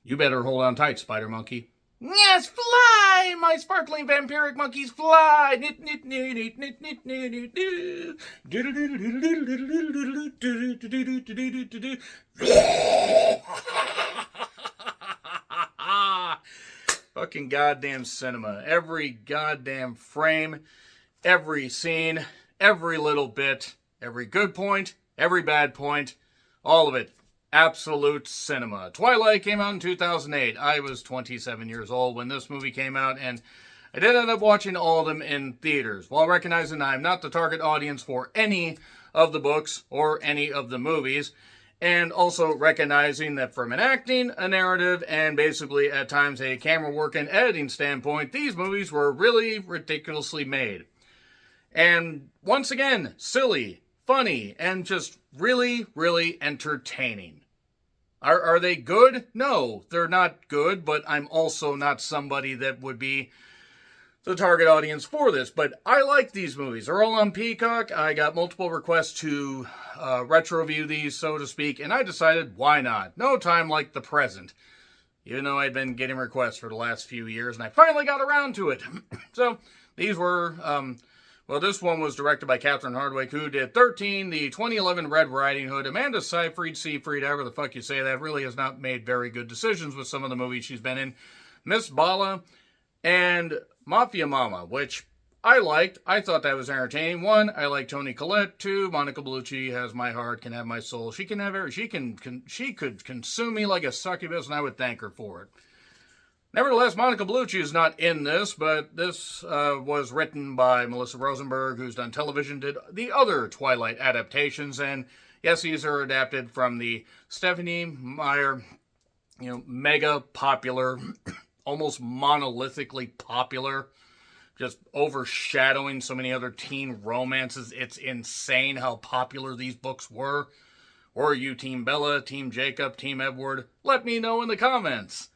You better hold on tight, spider monkey. Yes, fly, my sparkling vampiric monkeys, fly. Nit, nit, nit, nit, nit, nit, nit, nit. Fucking goddamn cinema. Every goddamn frame, every scene, every little bit, every good point, every bad point, all of it. Absolute cinema. Twilight came out in 2008. I was 27 years old when this movie came out, and I did end up watching all of them in theaters, while recognizing I'm not the target audience for any of the books or any of the movies, and also recognizing that from an acting, a narrative, and basically at times a camera work and editing standpoint, these movies were really ridiculously made. And once again, silly, funny, and just really, really entertaining. Are they good? No, they're not good, but I'm also not somebody that would be the target audience for this. But I like these movies. They're all on Peacock. I got multiple requests to retro view these, so to speak, and I decided, why not? No time like the present. Even though I'd been getting requests for the last few years, and I finally got around to it. So, these were... Well, this one was directed by Catherine Hardwicke, who did 13, the 2011 Red Riding Hood. Amanda Seyfried, however the fuck you say that, really has not made very good decisions with some of the movies she's been in. Miss Bala and Mafia Mama, which I liked. I thought that was entertaining. One, I like Toni Collette. Two, Monica Bellucci has my heart, can have my soul. She can have every, she could consume me like a succubus, and I would thank her for it. Nevertheless, Monica Bellucci is not in this, but this was written by Melissa Rosenberg, who's done television, did the other Twilight adaptations, and yes, these are adapted from the Stephenie Meyer, mega popular, almost monolithically popular, just overshadowing so many other teen romances. It's insane how popular these books were. Or are you Team Bella, Team Jacob, Team Edward? Let me know in the comments.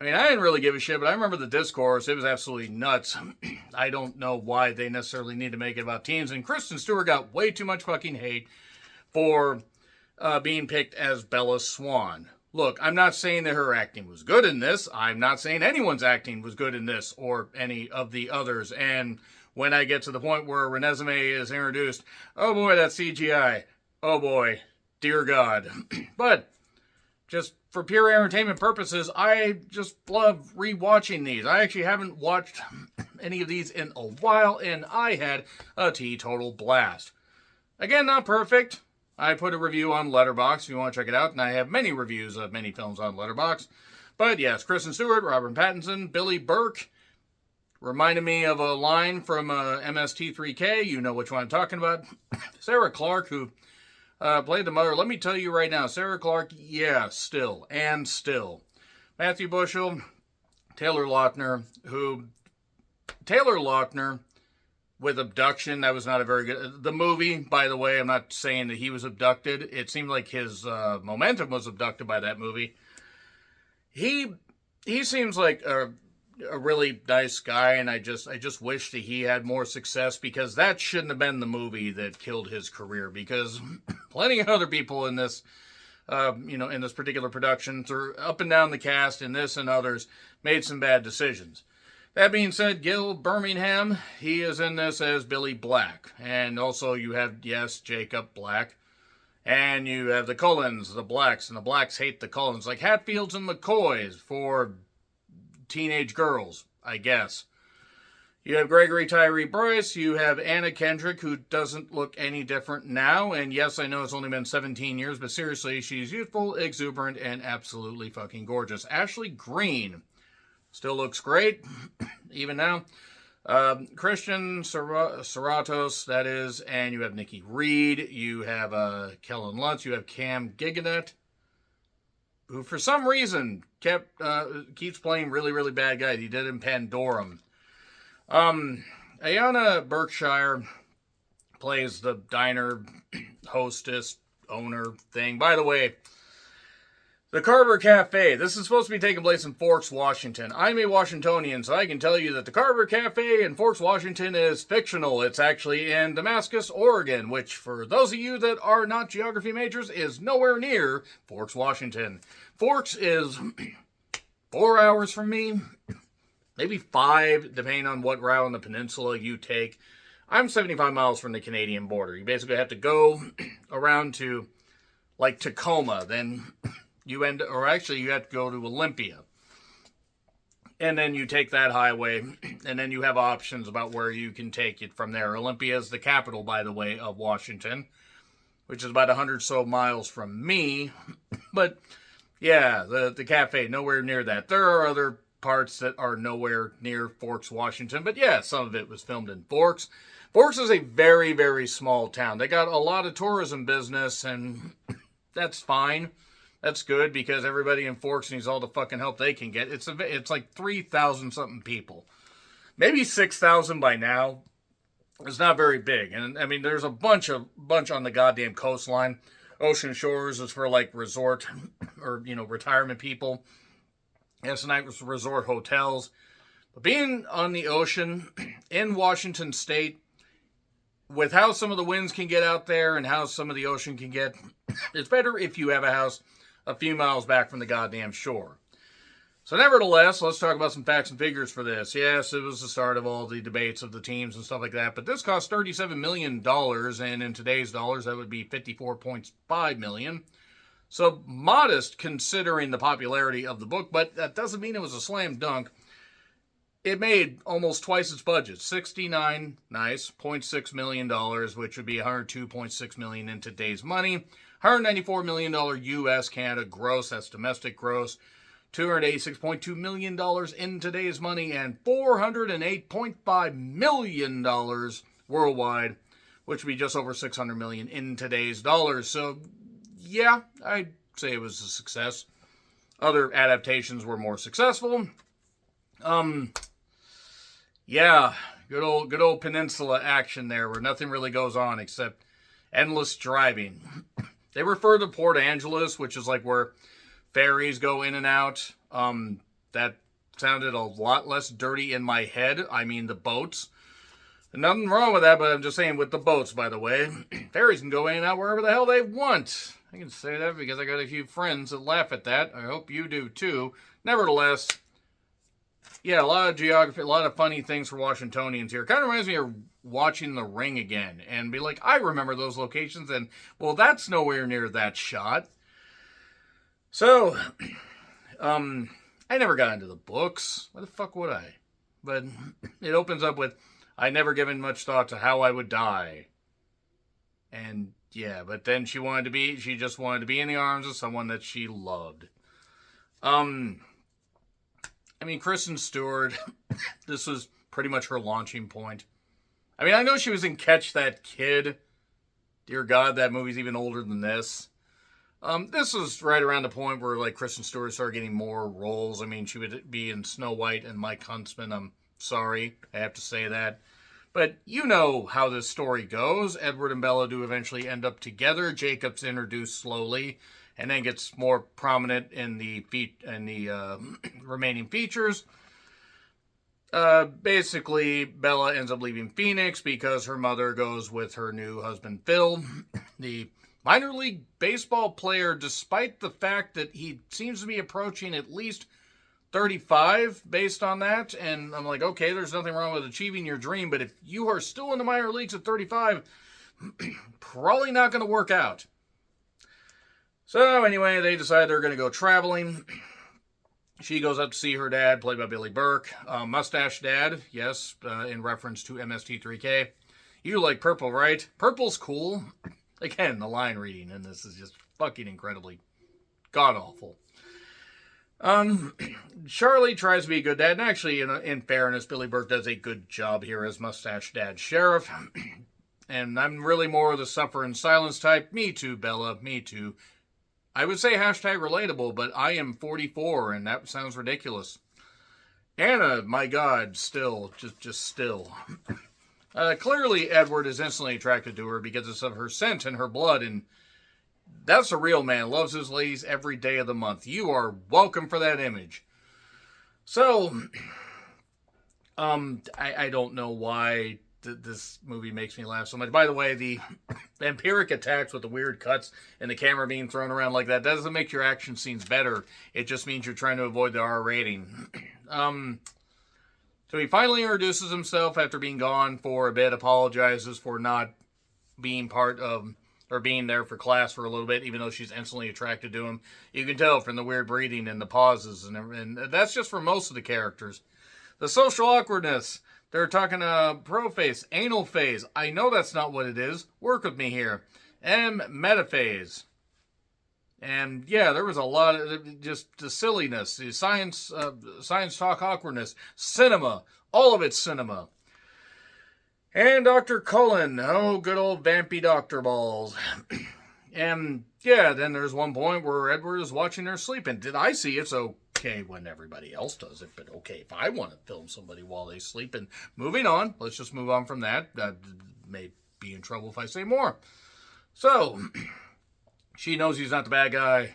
I mean, I didn't really give a shit, but I remember the discourse. It was absolutely nuts. I don't know why they necessarily need to make it about teens. And Kristen Stewart got way too much fucking hate for being picked as Bella Swan. Look, I'm not saying that her acting was good in this. I'm not saying anyone's acting was good in this or any of the others. And when I get to the point where Renesmee is introduced, oh boy, that's CGI. Oh boy, dear God. But just for pure entertainment purposes, I just love rewatching these. I actually haven't watched any of these in a while, and I had a teetotal blast. Again, not perfect. I put a review on Letterboxd if you want to check it out, and I have many reviews of many films on Letterboxd. But yes, Kristen Stewart, Robert Pattinson, Billy Burke. Reminded me of a line from MST3K. You know which one I'm talking about. Sarah Clark, who... played the mother. Let me tell you right now, Sarah Clark, yeah, still. Matthew Bushel, Taylor Lautner, with Abduction, that was not a very good... The movie, by the way, I'm not saying that he was abducted. It seemed like his momentum was abducted by that movie. He seems like a really nice guy, and I just wish that he had more success, because that shouldn't have been the movie that killed his career, because plenty of other people in this, in this particular production, through up and down the cast, in this and others, made some bad decisions. That being said, Gil Birmingham, he is in this as Billy Black, and also you have, yes, Jacob Black, and you have the Cullens, the Blacks, and the Blacks hate the Cullens, like Hatfields and McCoys for teenage girls, I guess. You have Gregory Tyree Bryce, you have Anna Kendrick, who doesn't look any different now, and yes, I know it's only been 17 years, but seriously, she's youthful, exuberant, and absolutely fucking gorgeous. Ashley Greene still looks great, even now. Christian Serratos, that is, and you have Nikki Reed, you have Kellen Lutz, you have Cam Giganet, who for some reason keeps playing really, really bad guys. He did in Pandorum. Ayanna Berkshire plays the diner hostess owner thing. By the way, the Carver Cafe. This is supposed to be taking place in Forks, Washington. I'm a Washingtonian, so I can tell you that the Carver Cafe in Forks, Washington is fictional. It's actually in Damascus, Oregon, which, for those of you that are not geography majors, is nowhere near Forks, Washington. Forks is 4 hours from me, maybe 5, depending on what route on the peninsula you take. I'm 75 miles from the Canadian border. You basically have to go around to, like, Tacoma, then you have to go to Olympia. And then you take that highway, and then you have options about where you can take it from there. Olympia is the capital, by the way, of Washington, which is about 100 so miles from me. But, yeah, the cafe, nowhere near that. There are other parts that are nowhere near Forks, Washington. But, yeah, some of it was filmed in Forks. Forks is a very, very small town. They got a lot of tourism business, and that's fine. That's good because everybody in Forks needs all the fucking help they can get. It's like 3,000 something people, maybe 6,000 by now. It's not very big, and I mean there's a bunch on the goddamn coastline. Ocean Shores is for like resort or retirement people. It's nice resort hotels, but being on the ocean in Washington State, with how some of the winds can get out there and how some of the ocean can get, it's better if you have a house a few miles back from the goddamn shore. So nevertheless, let's talk about some facts and figures for this. Yes, it was the start of all the debates of the teams and stuff like that, but this cost $37 million, and in today's dollars, that would be $54.5 million. So modest considering the popularity of the book, but that doesn't mean it was a slam dunk. It made almost twice its budget, $69.6 million, which would be $102.6 million in today's money. $194 million U.S. Canada gross, that's domestic gross. $286.2 million in today's money, and $408.5 million worldwide, which would be just over $600 million in today's dollars. So, yeah, I'd say it was a success. Other adaptations were more successful. Yeah, good old peninsula action there where nothing really goes on except endless driving. They refer to Port Angeles, which is like where ferries go in and out. That sounded a lot less dirty in my head. I mean, the boats. Nothing wrong with that, but I'm just saying with the boats, by the way. Ferries can go in and out wherever the hell they want. I can say that because I got a few friends that laugh at that. I hope you do too. Nevertheless, yeah, a lot of geography, a lot of funny things for Washingtonians here. Kind of reminds me of watching The Ring again and be like, I remember those locations, and, well, that's nowhere near that shot. So, I never got into the books. Why the fuck would I? But it opens up with, I never given much thought to how I would die. And, yeah, but then she just wanted to be in the arms of someone that she loved. I mean, Kristen Stewart, this was pretty much her launching point. I mean, I know she was in Catch That Kid. Dear God, that movie's even older than this. This was right around the point where, like, Kristen Stewart started getting more roles. I mean, she would be in Snow White and Mike Huntsman. I'm sorry, I have to say that. But you know how this story goes. Edward and Bella do eventually end up together. Jacob's introduced slowly, and then gets more prominent in the remaining features. Basically, Bella ends up leaving Phoenix because her mother goes with her new husband, Phil, the minor league baseball player, despite the fact that he seems to be approaching at least 35 based on that. And I'm like, okay, there's nothing wrong with achieving your dream, but if you are still in the minor leagues at 35, probably not going to work out. So anyway, they decide they're going to go traveling. She goes up to see her dad, played by Billy Burke. Mustache Dad, yes, in reference to MST3K. You like purple, right? Purple's cool. Again, the line reading in this is just fucking incredibly god-awful. Charlie tries to be a good dad, and actually, in fairness, Billy Burke does a good job here as Mustache Dad Sheriff. And I'm really more of the suffer in silence type. Me too, Bella, me too. I would say hashtag relatable, but I am 44, and that sounds ridiculous. Anna, my God, still, just still. Clearly, Edward is instantly attracted to her because of her scent and her blood, and that's a real man. Loves his ladies every day of the month. You are welcome for that image. So, I don't know why this movie makes me laugh so much. By the way, the vampiric attacks with the weird cuts and the camera being thrown around like that doesn't make your action scenes better. It just means you're trying to avoid the R rating. So he finally introduces himself after being gone for a bit, apologizes for not being part of, or being there for class for a little bit, even though she's instantly attracted to him. You can tell from the weird breathing and the pauses, and that's just for most of the characters. The social awkwardness. They're talking pro-phase, anal phase. I know that's not what it is. Work with me here. And metaphase. And yeah, there was a lot of just the silliness, the science talk awkwardness, cinema, all of it's cinema. And Dr. Cullen, oh, good old vampy Dr. Balls. And yeah, then there's one point where Edward is watching her sleeping. Did I see it's okay when everybody else does it, but okay if I want to film somebody while they sleep. And moving on, let's just move on from that. I may be in trouble if I say more. So, she knows he's not the bad guy.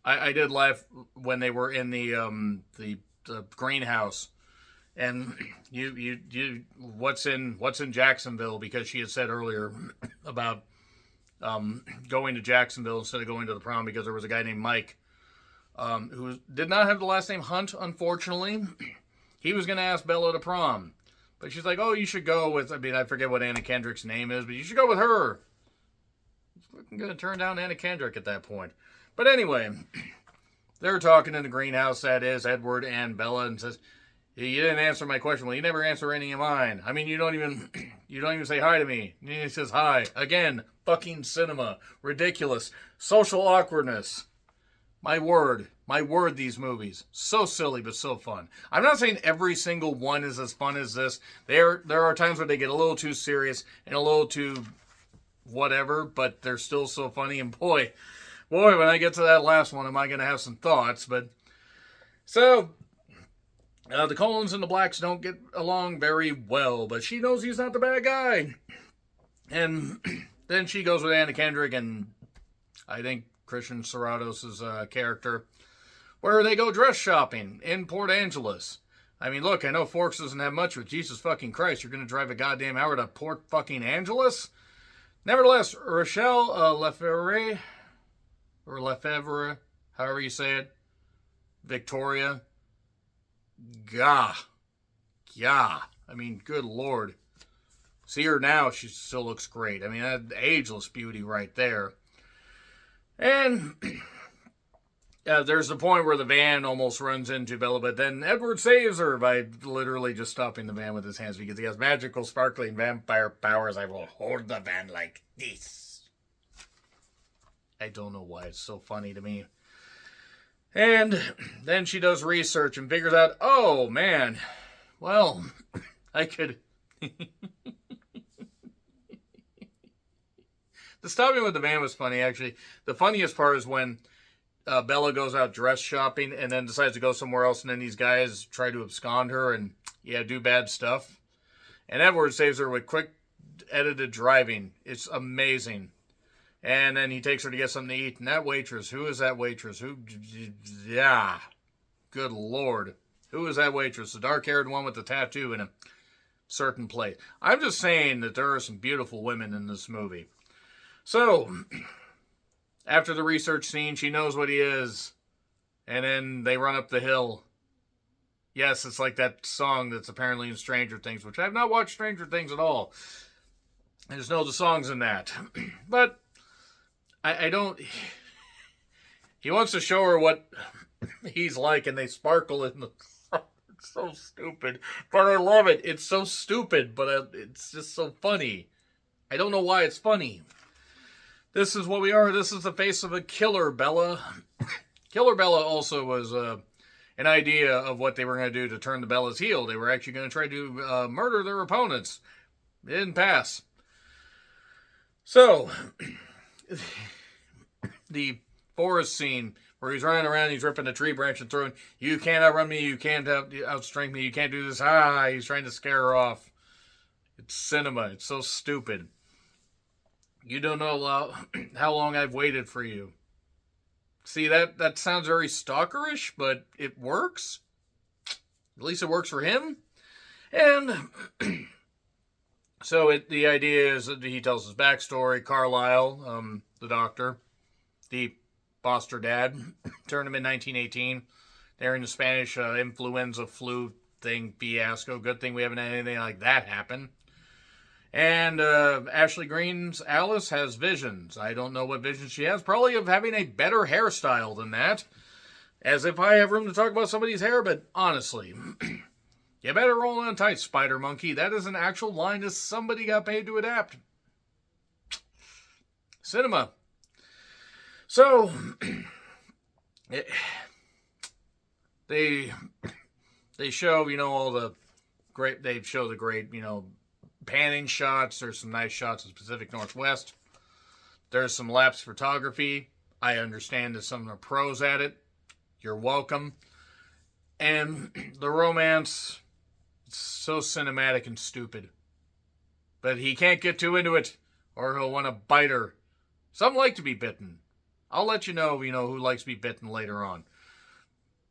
I did laugh when they were in the greenhouse, and you what's in Jacksonville, because she had said earlier about going to Jacksonville instead of going to the prom because there was a guy named Mike who did not have the last name Hunt, unfortunately. He was going to ask Bella to prom, but she's like, oh, you should go with, I forget what Anna Kendrick's name is, but you should go with her. I'm going to turn down Anna Kendrick at that point. But anyway, they're talking in the greenhouse, that is, Edward and Bella, and says, you didn't answer my question. Well, you never answer any of mine. I mean, you don't even say hi to me. And he says hi. Again, fucking cinema. Ridiculous. Social awkwardness. My word, these movies. So silly, but so fun. I'm not saying every single one is as fun as this. There are times where they get a little too serious and a little too whatever, but they're still so funny. And boy, when I get to that last one, am I going to have some thoughts? But so the Cullens and the Blacks don't get along very well, but she knows he's not the bad guy. And then she goes with Anna Kendrick and I think Christian Serratos' character, where they go dress shopping in Port Angeles. I mean, look, I know Forks doesn't have much, but Jesus fucking Christ, you're going to drive a goddamn hour to Port fucking Angeles? Nevertheless, Rochelle Lefevre, or Lefevre, however you say it, Victoria, gah. I mean, good Lord. See her now, she still looks great. I mean, that ageless beauty right there. And there's the point where the van almost runs into Bella, but then Edward saves her by literally just stopping the van with his hands because he has magical, sparkling vampire powers. I will hold the van like this. I don't know why it's so funny to me. And then she does research and figures out, oh man, well, I could... The stopping with the van was funny, actually. The funniest part is when Bella goes out dress shopping and then decides to go somewhere else, and then these guys try to abscond her and, do bad stuff. And Edward saves her with quick edited driving. It's amazing. And then he takes her to get something to eat. And that waitress, who is that waitress? Good Lord. Who is that waitress? The dark-haired one with the tattoo in a certain place. I'm just saying that there are some beautiful women in this movie. So, after the research scene, she knows what he is. And then they run up the hill. Yes, it's like that song that's apparently in Stranger Things, which I have not watched Stranger Things at all. I just know the songs in that. But I don't... He wants to show her what he's like, and they sparkle in the... It's so stupid. But I love it. It's so stupid, but it's just so funny. I don't know why it's funny. This is what we are. This is the face of a killer, Bella. Killer Bella also was an idea of what they were going to do to turn the Bellas heel. They were actually going to try to murder their opponents. It didn't pass. So, the forest scene where he's running around, he's ripping a tree branch and throwing, you can't outrun me, you can't outstrength me, you can't do this, he's trying to scare her off. It's cinema. It's so stupid. You don't know how long I've waited for you. See, that sounds very stalkerish, but it works. At least it works for him. And So the idea is that he tells his backstory. Carlisle, the doctor, the foster dad, turned him in 1918 during the Spanish influenza flu thing fiasco. Good thing we haven't had anything like that happen. And Ashley Greene's Alice has visions. I don't know what visions she has. Probably of having a better hairstyle than that. As if I have room to talk about somebody's hair, but honestly, you better roll on tight, Spider Monkey. That is an actual line that somebody got paid to adapt. Cinema. So, they show, all the great, they show the great, panning shots. There's some nice shots of the Pacific Northwest. There's some lapse photography. I understand that some are pros at it. You're welcome. And the romance, it's so cinematic and stupid. But he can't get too into it, or he'll want to bite her. Some like to be bitten. I'll let you know, who likes to be bitten later on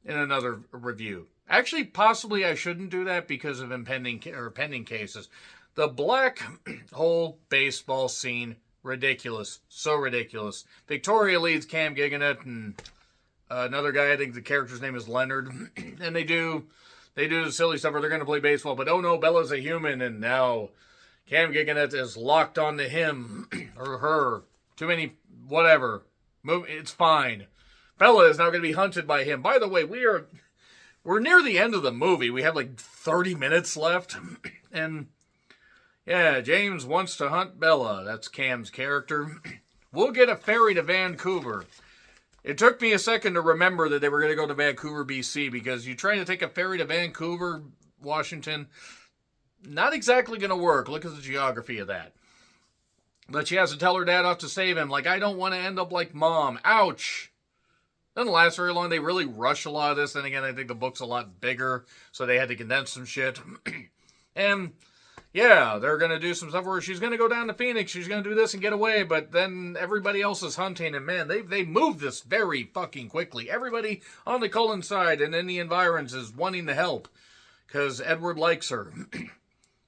in another review. Actually, possibly I shouldn't do that because of pending cases. The black hole baseball scene, ridiculous. So ridiculous. Victoria leads Cam Giganet and another guy, I think the character's name is Leonard. And they do the silly stuff where they're going to play baseball. But oh no, Bella's a human. And now Cam Giganet is locked onto him or her. Too many, whatever. It's fine. Bella is now going to be hunted by him. By the way, we're near the end of the movie. We have like 30 minutes left. And yeah, James wants to hunt Bella. That's Cam's character. We'll get a ferry to Vancouver. It took me a second to remember that they were going to go to Vancouver, BC, because you try to take a ferry to Vancouver, Washington, not exactly going to work. Look at the geography of that. But she has to tell her dad off to save him. Like, I don't want to end up like Mom. Ouch. Doesn't last very long. They really rush a lot of this. Then again, I think the book's a lot bigger, so they had to condense some shit. And yeah, they're going to do some stuff where she's going to go down to Phoenix. She's going to do this and get away, but then everybody else is hunting. And man, they move this very fucking quickly. Everybody on the Cullen side and in the environs is wanting to help because Edward likes her.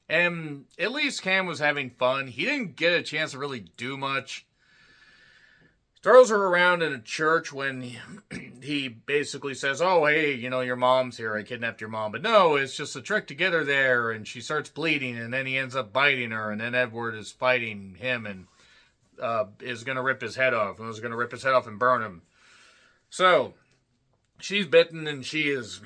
And at least Cam was having fun. He didn't get a chance to really do much. Throws her around in a church when he basically says, oh, hey, your mom's here. I kidnapped your mom. But no, it's just a trick to get her there. And she starts bleeding, and then he ends up biting her. And then Edward is fighting him and is going to rip his head off. And is going to rip his head off and burn him. So she's bitten, and she's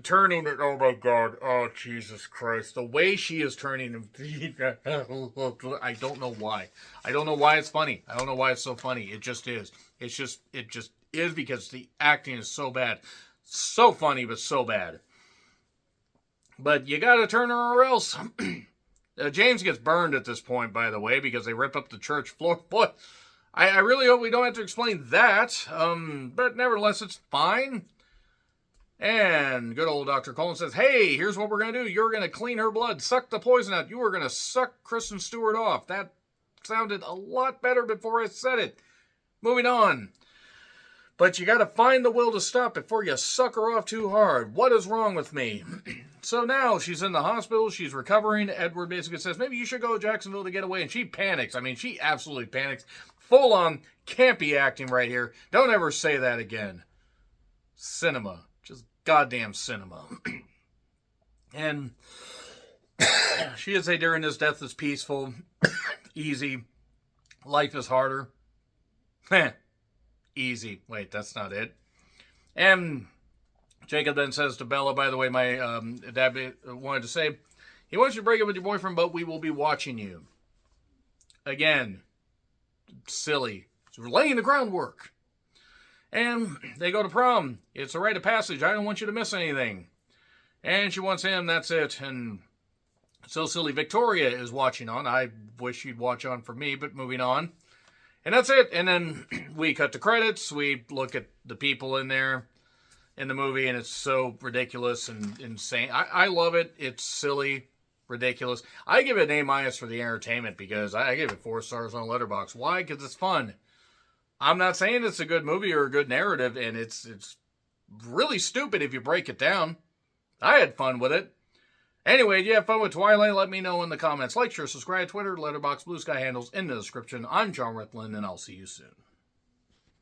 turning it. Oh, my God. Oh, Jesus Christ. The way she is turning. I don't know why. I don't know why it's funny. I don't know why it's so funny. It just is. It just is because the acting is so bad. So funny, but so bad. But you got to turn her or else. James gets burned at this point, by the way, because they rip up the church floor. Boy, I really hope we don't have to explain that, but nevertheless, it's fine. And good old Dr. Cullen says, hey, here's what we're going to do. You're going to clean her blood, suck the poison out. You are going to suck Kristen Stewart off. That sounded a lot better before I said it. Moving on. But you got to find the will to stop before you suck her off too hard. What is wrong with me? So now she's in the hospital. She's recovering. Edward basically says, maybe you should go to Jacksonville to get away. And she panics. I mean, she absolutely panics. Full on campy acting right here. Don't ever say that again. Cinema. Just goddamn cinema. And she would say during this death is peaceful, easy. Life is harder. Easy. Wait, that's not it. And Jacob then says to Bella, by the way, my dad wanted to say, he wants you to break up with your boyfriend, but we will be watching you. Again, silly. So we're laying the groundwork. And they go to prom. It's a rite of passage. I don't want you to miss anything. And she wants him. That's it. And so silly. Victoria is watching on. I wish she'd watch on for me, but moving on. And that's it. And then we cut to credits. We look at the people in there in the movie, and it's so ridiculous and insane. I love it. It's silly, ridiculous. I give it an A- for the entertainment because I give it 4 stars on Letterboxd. Why? Because it's fun. I'm not saying it's a good movie or a good narrative, and it's really stupid if you break it down. I had fun with it. Anyway, do you have fun with Twilight? Let me know in the comments. Like, share, subscribe, Twitter, Letterboxd, Blue Sky handles in the description. I'm John Ritland, and I'll see you soon.